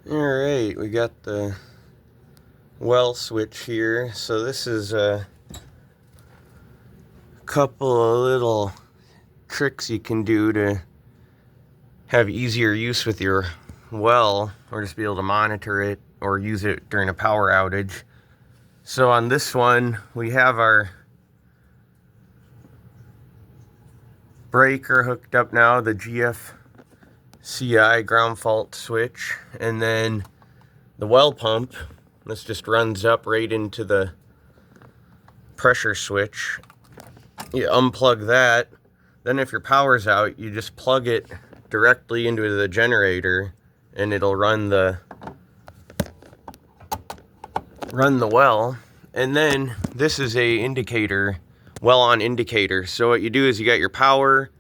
Alright, we got the well switch here. So this is a couple of little tricks you can do to have easier use with your well, or just be able to monitor it or use it during a power outage. So on this one, we have our breaker hooked up now, the GFCI ground fault switch, and then the well pump. This just runs up right into the pressure switch. You unplug that, then if your power's out, you just plug it directly into the generator and it'll run the well. And then this is a indicator, well on indicator. So what you do is you got your power.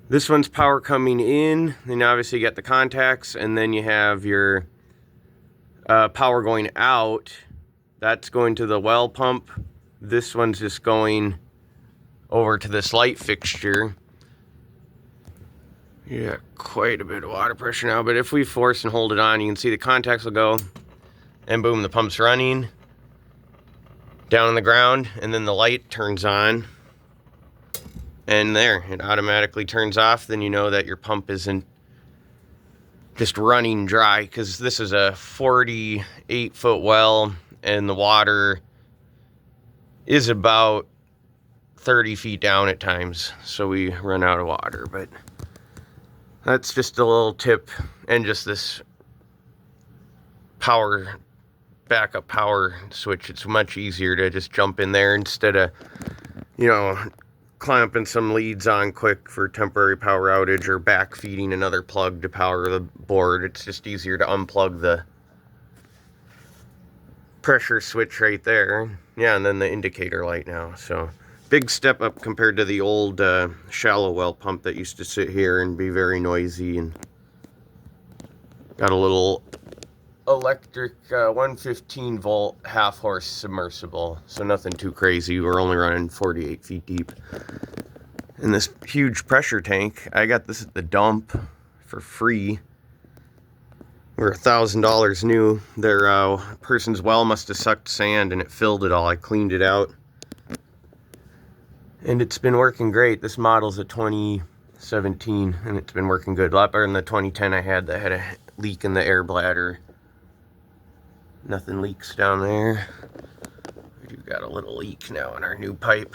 This one's power coming in, then obviously you got the contacts, and then you have your power going out. That's going to the well pump. This one's just going over to this light fixture. Yeah, quite a bit of water pressure now, but if we force and hold it on, you can see the contacts will go, and boom, the pump's running down on the ground, and then the light turns on, and there, it automatically turns off. Then you know that your pump isn't just running dry, because this is a 48-foot well, and the water is about 30 feet down at times, so we run out of water. But that's just a little tip, and just this power, backup power switch. It's much easier to just jump in there instead of, clamping some leads on quick for temporary power outage or back feeding another plug to power the board. It's just easier to unplug the pressure switch right there. Yeah, and then the indicator light now. So big step up compared to the old shallow well pump that used to sit here and be very noisy. And got a little electric 115 volt half horse submersible, so nothing too crazy. We're only running 48 feet deep. And this huge pressure tank, I got this at the dump for free. We're $1,000 new. Their person's well must have sucked sand and it filled it all. I cleaned it out, and it's been working great. This model's a 2017 and it's been working good. A lot better than the 2010 I had that had a leak in the air bladder. Nothing leaks down there. We've got a little leak now in our new pipe.